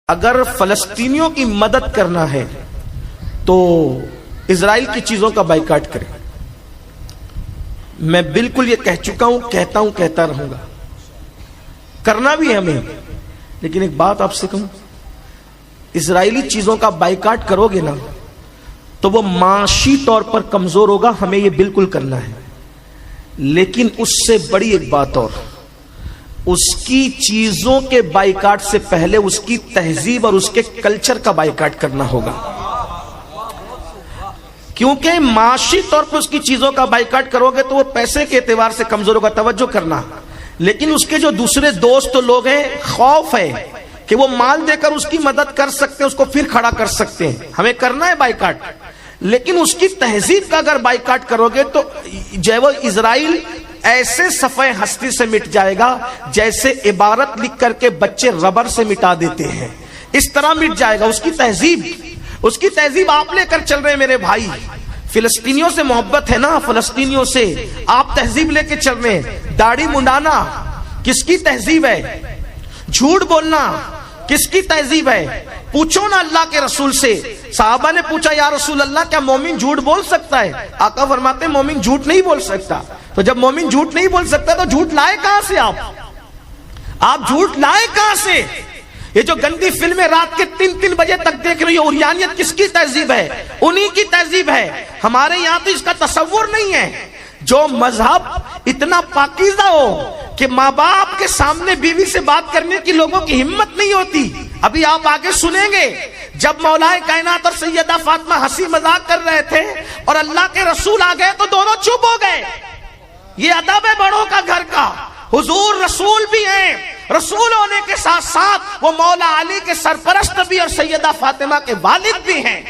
اگر فلسطینیوں کی مدد کرنا ہے تو اسرائیل کی چیزوں کا بائیکاٹ کریں. میں بالکل یہ کہہ چکا ہوں، کہتا ہوں، کہتا رہوں گا، کرنا بھی ہے ہمیں. لیکن ایک بات آپ سے کہوں، اسرائیلی چیزوں کا بائیکاٹ کرو گے نا تو وہ معاشی طور پر کمزور ہوگا، ہمیں یہ بالکل کرنا ہے. لیکن اس سے بڑی ایک بات اور، اس کی چیزوں کے بائیکاٹ سے پہلے اس کی تہذیب اور اس کے کلچر کا بائیکاٹ کرنا ہوگا. کیونکہ معاشی طور پر اس کی چیزوں کا بائیکاٹ کرو گے تو وہ پیسے کے اعتبار سے کمزور ہوگا، توجہ کرنا. لیکن اس کے جو دوسرے دوست لوگ ہیں، خوف ہے کہ وہ مال دے کر اس کی مدد کر سکتے ہیں، اس کو پھر کھڑا کر سکتے ہیں. ہمیں کرنا ہے بائیکاٹ، لیکن اس کی تہذیب کا اگر بائیکاٹ کرو گے تو جو ہے وہ اسرائیل ایسے صفحے ہستی سے مٹ جائے گا جیسے عبارت لکھ کر کے بچے ربر سے مٹا دیتے ہیں، اس طرح مٹ جائے گا. اس کی تہذیب آپ لے کر چل رہے ہیں میرے بھائی. فلسطینیوں سے محبت ہے نا، فلسطینیوں سے آپ تہذیب لے کے چل رہے ہیں. داڑھی منڈانا کس کی تہذیب ہے؟ جھوٹ بولنا کس کی تہذیب ہے؟ پوچھو نا اللہ کے رسول سے. صحابہ نے پوچھا یا رسول اللہ کیا مومن جھوٹ بول سکتا ہے؟ آقا فرماتے ہیں مومن جھوٹ نہیں بول سکتا. تو جب مومن جھوٹ نہیں بول سکتا تو جھوٹ لائے کہاں سے؟ آپ جھوٹ لائے کہاں سے؟ یہ جو گندی فلمیں رات کے 3 بجے تک دیکھ رہی ہے، اوریانیت کس کی تہذیب ہے؟ انہی کی تہذیب ہے. ہمارے یہاں تو اس کا تصور نہیں ہے. جو مذہب اتنا پاکیزہ ہو کہ ماں باپ کے سامنے بیوی سے بات کرنے کی لوگوں کی ہمت نہیں ہوتی. ابھی آپ آگے سنیں گے جب مولا کائنات اور سیدہ فاطمہ ہنسی مذاق کر رہے تھے اور اللہ کے رسول آ گئے تو دونوں چپ ہو گئے. یہ ادب ہے بڑوں کا گھر کا. حضور رسول بھی ہیں، رسول ہونے کے ساتھ ساتھ وہ مولا علی کے سرپرست بھی اور سیدہ فاطمہ کے والد بھی ہیں.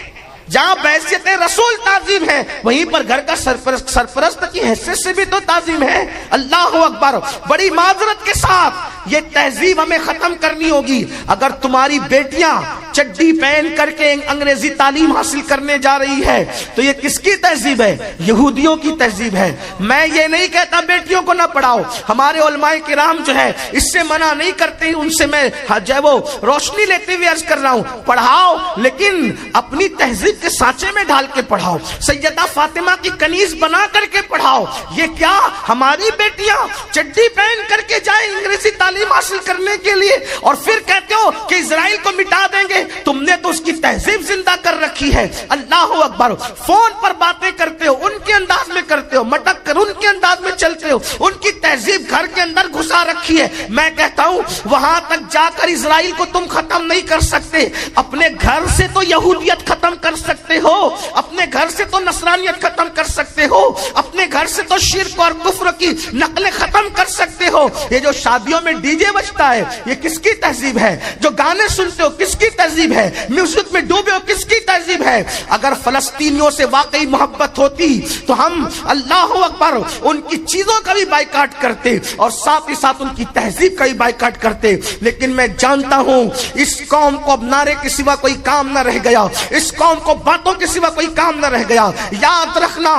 جہاں بحیثیت رسول تعظیم ہے وہیں پر گھر کا سرپرست کی حیثیت سے بھی تو تعظیم ہے. اللہ اکبر. بڑی معذرت کے ساتھ یہ تہذیب ہمیں ختم کرنی ہوگی. اگر تمہاری بیٹیاں چڈی پہن کر کے انگریزی تعلیم حاصل کرنے جا رہی ہے تو یہ کس کی تہذیب ہے؟ یہودیوں کی تہذیب ہے. میں یہ نہیں کہتا بیٹیوں کو نہ پڑھاؤ، ہمارے علماء کرام جو ہے اس سے منع نہیں کرتے، ان سے میں جو ہے وہ روشنی لیتے ہوئے عرض کر رہا ہوں پڑھاؤ، لیکن اپنی تہذیب کے سانچے میں ڈھال کے پڑھاؤ. سیدہ فاطمہ کی کنیز بنا کر کے پڑھاؤ. یہ کیا ہماری بیٹیاں چڈی پہن کر کے جائیں انگریزی تعلیم حاصل کرنے کے لیے اور پھر کہتے ہو کہ اسرائیل کو مٹا دیں گے؟ تم نے تو اس کی تہذیب زندہ کر رکھی ہے. اللہ اکبر. فون پر باتیں کرتے ہو ان کے انداز میں کرتے ہو، مٹک کر ان کے انداز میں چلتے ہو، ان کی تہذیب گھر کے اندر گھسا رکھی ہے. میں کہتا ہوں وہاں تک جا کر اسرائیل کو تم ختم نہیں کر سکتے، اپنے گھر سے تو یہودیت ختم کر سکتے ہو، اپنے گھر سے تو نصرانیت ختم کر سکتے ہو، اپنے گھر سے تو شرک اور کفر کی نقلیں ختم کر سکتے ہو. یہ جو شادیوں میں ڈی جے بجتا ہے یہ کس کی تہذیب ہے؟ جو گانے سنتے ہو کس کی تہذیب ہے؟ میوزک میں ڈوبے ہو کس کی تہذیب ہے؟ اگر فلسطینیوں سے واقعی محبت ہوتی تو ہم اللہ اکبر ان کی چیزوں کا بھی بائیکاٹ کرتے اور ساتھ ہی ساتھ ان کی تہذیب کا بھی بائیکاٹ کرتے. لیکن میں جانتا ہوں اس قوم کو اب نعرے کے سوا کوئی کام نہ رہ گیا، اس قوم کو باتوں کے سوا کوئی کام نہ رہ گیا. یاد رکھنا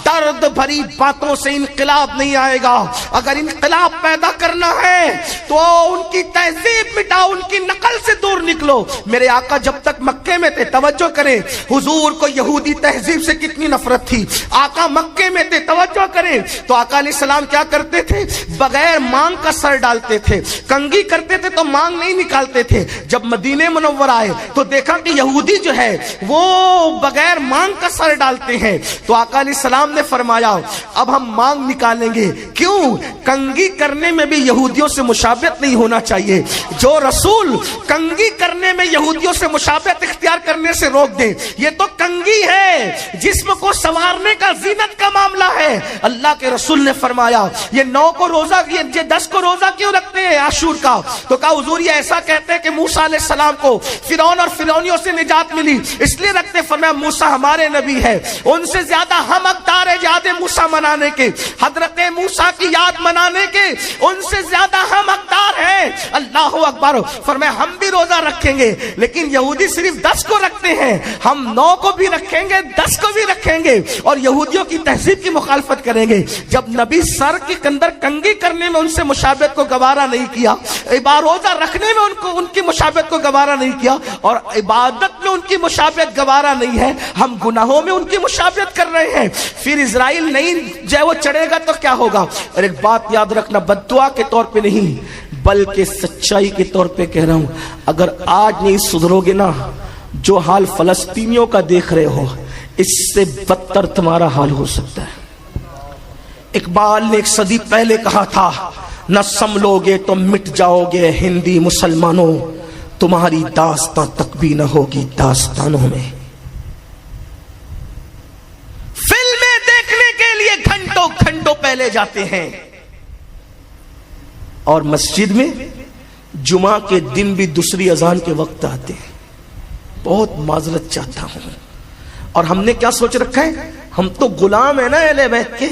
درد بھری باتوں سے انقلاب نہیں آئے گا. اگر انقلاب پیدا کرنا ہے تو ان کی تہذیب مٹاؤ، ان کی نقل سے دور نکلو. میرے آقا جب تک مکے میں تھے، توجہ کریں، حضور کو یہودی تہذیب سے کتنی نفرت تھی. آقا مکے میں تھے، توجہ کریں، تو آقا علیہ السلام کیا کرتے تھے؟ بغیر مانگ کا سر ڈالتے تھے. کنگھی کرتے تھے تو مانگ نہیں نکالتے تھے. جب مدینے منور آئے تو دیکھا کہ یہودی جو ہے وہ بغیر مانگ کا سر ڈالتے ہیں. تو آقا علیہ السلام نے فرمایا اب ہم مانگ نکالیں گے. کیوں؟ کنگھی کرنے میں بھی یہودیوں سے مشابہت نہیں ہونا چاہیے. جو رسول کنگھی کرنے میں یہودیوں سے مشابہت اختیار کرنے سے روک دے، یہ تو کنگھی ہے، جسم کو سنوارنے کا، زینت کا معاملہ ہے. اللہ کے رسول نے فرمایا یہ 9 کو روزہ، یہ 10 کو روزہ کیوں رکھتے ہیں عاشور کا؟ تو کہا حضور یہ ایسا کہتے ہیں کہ موسیٰ علیہ السلام کو فرعون اور فرعونیوں سے نجات ملی اس لیے رکھتے. فرمایا موسیٰ ہمارے نبی ہے، ان سے زیادہ ہم حقدار ہے یاد موسیٰ منانے کے، حضرت موسیٰ کی یاد منانے کے، ان سے زیادہ ہم حقدار ہیں. اللہ اکبر. فرمایا ہم بھی روزہ رکھیں گے، لیکن یہودی صرف 10 کو رکھتے ہیں، ہم 9 کو بھی رکھیں گے، 10 کو بھی رکھیں گے. اور یہودیوں کی تہذیب تہذیب کی مخالفت کریں گے؟ جب نبی سر کے اندر کنگھی کرنے میں ان سے مشابہت کو گوارا نہیں کیا، روزہ رکھنے میں ان کی مشابہت کو گوارا نہیں کیا، اور عبادت میں ان کی مشابہت گوارا نہیں ہے، ہم گناہوں میں ان کی مشابہت کر رہے ہیں، پھر اسرائیل نہیں جو وہ چڑھے گا تو کیا ہوگا؟ اور ایک بات یاد رکھنا، بد دعا کے طور پہ نہیں بلکہ سچائی کے طور پہ کہہ رہا ہوں، اگر آج نہیں سدھرو گے نا، جو حال فلسطینیوں کا دیکھ رہے ہو اس سے بدتر تمہارا حال ہو سکتا ہے۔ اقبال نے ایک صدی پہلے کہا تھا، نہ سنبھلو گے تو مٹ جاؤ گے ہندی مسلمانوں، تمہاری داستان تک بھی نہ ہوگی داستانوں میں۔ فلمیں دیکھنے کے لیے گھنٹوں گھنٹوں پہلے جاتے ہیں، اور مسجد میں جمعہ کے دن بھی دوسری اذان کے وقت آتے ہیں۔ بہت معذرت چاہتا ہوں، اور ہم نے کیا سوچ رکھا ہے؟ ہم تو غلام ہیں نا اہل بیت کے،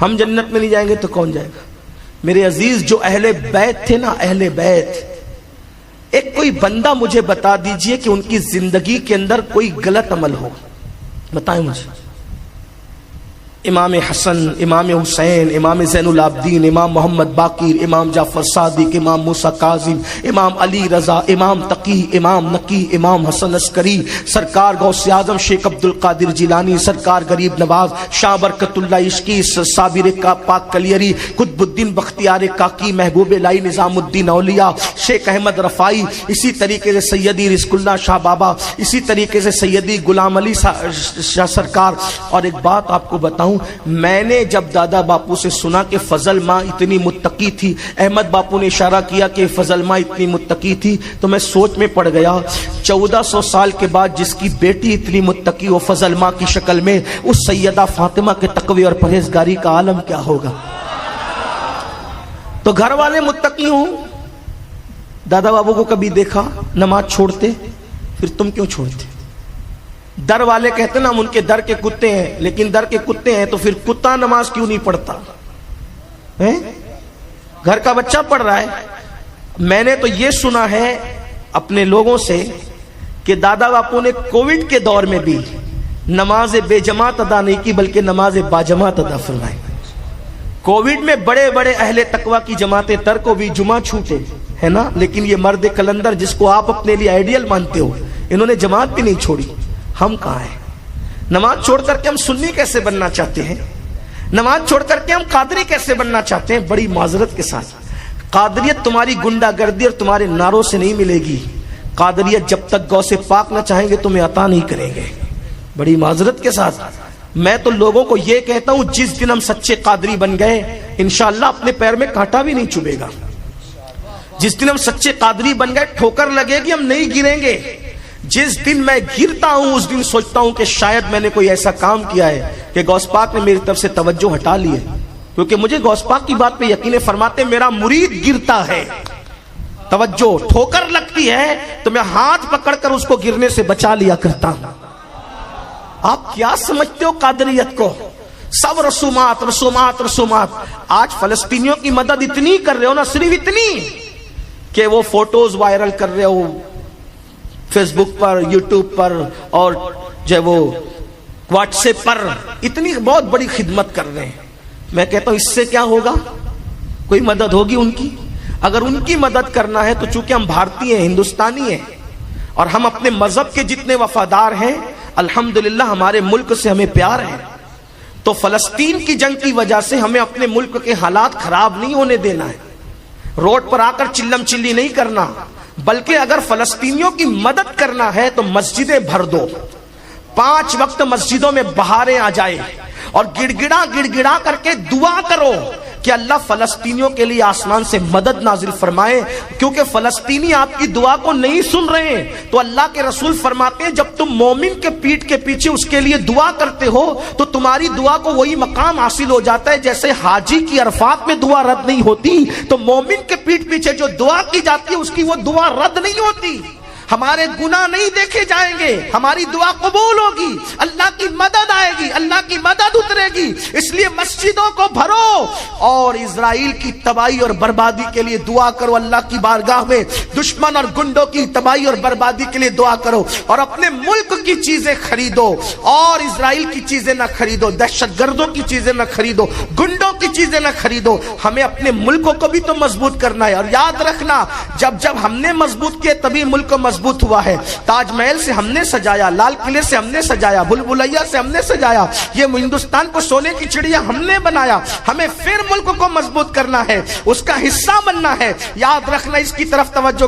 ہم جنت میں نہیں جائیں گے تو کون جائے گا؟ میرے عزیز، جو اہل بیت تھے نا، اہل بیت، ایک کوئی بندہ مجھے بتا دیجئے کہ ان کی زندگی کے اندر کوئی غلط عمل ہو، بتائیں مجھے۔ امام حسن، امام حسین، امام زین العابدین، امام محمد باقر، امام جعفر صادق، امام موسیٰ کاظم، امام علی رضا، امام تقی، امام نقی، امام حسن عسکری، سرکار غوث اعظم شیخ عبد القادر جیلانی، سرکار غریب نواز، شاہ برکت اللہ عشقی، صابر کا پاک کلیری، قطب الدین بختیار کاکی، محبوب الہی نظام الدین اولیاء، شیخ احمد رفاعی، اسی طریقے سے سیدی رزق اللہ شاہ بابا، اسی طریقے سے سیدی غلام علی شاہ سرکار۔ اور ایک بات آپ کو بتاؤں، میں نے جب دادا باپو سے سنا کہ فضل ماں اتنی متقی تھی، احمد باپو نے اشارہ کیا کہ فضل ماں اتنی متقی تھی، تو میں سوچ میں پڑ گیا 1400 سال کے بعد جس کی بیٹی اتنی متقی ہو فضل ماں کی شکل میں، اس سیدہ فاطمہ کے تقوی اور پرہیزگاری کا عالم کیا ہوگا؟ تو گھر والے متقی ہوں، دادا بابو کو کبھی دیکھا نماز چھوڑتے، پھر تم کیوں چھوڑتے؟ در والے کہتے نا ہم ان کے در کے کتے ہیں، لیکن در کے کتے ہیں تو پھر کتا نماز کیوں نہیں پڑھتا؟ گھر کا بچہ پڑھ رہا ہے۔ میں نے تو یہ سنا ہے اپنے لوگوں سے کہ دادا باپو نے کووڈ کے دور میں بھی نماز بے جماعت ادا نہیں کی بلکہ نماز باجماعت ادا فرمائی۔ کووڈ میں بڑے بڑے اہل تقوی کی جماعتیں ترک و بھی جمعہ چھوٹے ہے نا، لیکن یہ مرد کلندر جس کو آپ اپنے لیے آئیڈیل مانتے ہو، انہوں نے جماعت بھی نہیں چھوڑی۔ ہم کہاں ہیں؟ نماز چھوڑ کر کے ہم سنی کیسے بننا چاہتے ہیں؟ نماز چھوڑ کر کے ہم قادری کیسے بننا چاہتے ہیں؟ بڑی معذرت کے ساتھ، قادریت تمہاری گنڈا گردی اور تمہارے نعروں سے نہیں ملے گی۔ قادریت جب تک غوث پاک نہ چاہیں گے تمہیں عطا نہیں کریں گے۔ بڑی معذرت کے ساتھ میں تو لوگوں کو یہ کہتا ہوں، جس دن ہم سچے قادری بن گئے انشاءاللہ اپنے پیر میں کانٹا بھی نہیں چبھے گا۔ جس دن ہم سچے قادری بن گئے ٹھوکر لگے گی، ہم نہیں گریں گے۔ جس دن میں گرتا ہوں اس دن سوچتا ہوں کہ شاید میں نے کوئی ایسا کام کیا ہے کہ غوث پاک نے میری طرف سے توجہ ہٹا لی ہے، کیونکہ مجھے غوث پاک کی بات پہ یقین فرماتے میرا مرید گرتا ہے، توجہ ٹھوکر لگتی ہے تو میں ہاتھ پکڑ کر اس کو گرنے سے بچا لیا کرتا ہوں۔ آپ کیا سمجھتے ہو قادریت کو؟ سب رسومات رسومات رسومات۔ آج فلسطینیوں کی مدد اتنی کر رہے ہو نا، صرف اتنی کہ وہ فوٹوز وائرل کر رہے ہو فیس بک پر، یوٹیوب پر، اور جو وہ واٹس ایپ پر، اتنی بہت بڑی خدمت کر رہے ہیں۔ میں کہتا ہوں اس سے کیا ہوگا؟ کوئی مدد ہوگی ان کی؟ اگر ان کی مدد کرنا ہے تو چونکہ ہم بھارتی ہیں، ہندوستانی ہیں، اور ہم اپنے مذہب کے جتنے وفادار ہیں، الحمدللہ ہمارے ملک سے ہمیں پیار ہے، تو فلسطین کی جنگ کی وجہ سے ہمیں اپنے ملک کے حالات خراب نہیں ہونے دینا ہے۔ روڈ پر آ کر چلم چلی نہیں کرنا، بلکہ اگر فلسطینیوں کی مدد کرنا ہے تو مسجدیں بھر دو، 5 وقت مسجدوں میں بہاریں آ جائے، اور گڑ گڑا کر کے دعا کرو کہ اللہ فلسطینیوں کے لیے آسمان سے مدد نازل فرمائے، کیونکہ فلسطینی آپ کی دعا کو نہیں سن رہے ہیں۔ تو اللہ کے رسول فرماتے ہیں جب تم مومن کے پیٹھ کے پیچھے اس کے لیے دعا کرتے ہو تو تمہاری دعا کو وہی مقام حاصل ہو جاتا ہے جیسے حاجی کی عرفات میں دعا رد نہیں ہوتی، تو مومن کے پیٹھ پیچھے جو دعا کی جاتی ہے اس کی وہ دعا رد نہیں ہوتی۔ ہمارے گناہ نہیں دیکھے جائیں گے، ہماری دعا قبول ہوگی، اللہ کی مدد آئے گی، اللہ کی مدد اترے گی۔ اس لیے مسجدوں کو بھرو اور اسرائیل کی تباہی اور بربادی کے لیے دعا کرو، اللہ کی بارگاہ میں دشمن اور گنڈوں کی تباہی اور بربادی کے لیے دعا کرو، اور اپنے ملک کی چیزیں خریدو اور اسرائیل کی چیزیں نہ خریدو، دہشت گردوں کی چیزیں نہ خریدو، گنڈوں کی چیزیں نہ خریدو۔ ہمیں اپنے ملکوں کو بھی تو مضبوط کرنا ہے، اور یاد رکھنا جب ہم نے مضبوط کیے تبھی ملک مضبوط ہوا ہے۔ تاج محل سے ہم نے سجایا، لال قلعے سے ہم نے سجایا، بھول بھلیا سے ہم نے سجایا، یہ ہندوستان کو سونے کی چڑیا ہم نے بنایا۔ ہمیں پھر ملک کو مضبوط کرنا ہے، اس کا حصہ بننا ہے۔ یاد رکھنا، اس کی طرف توجہ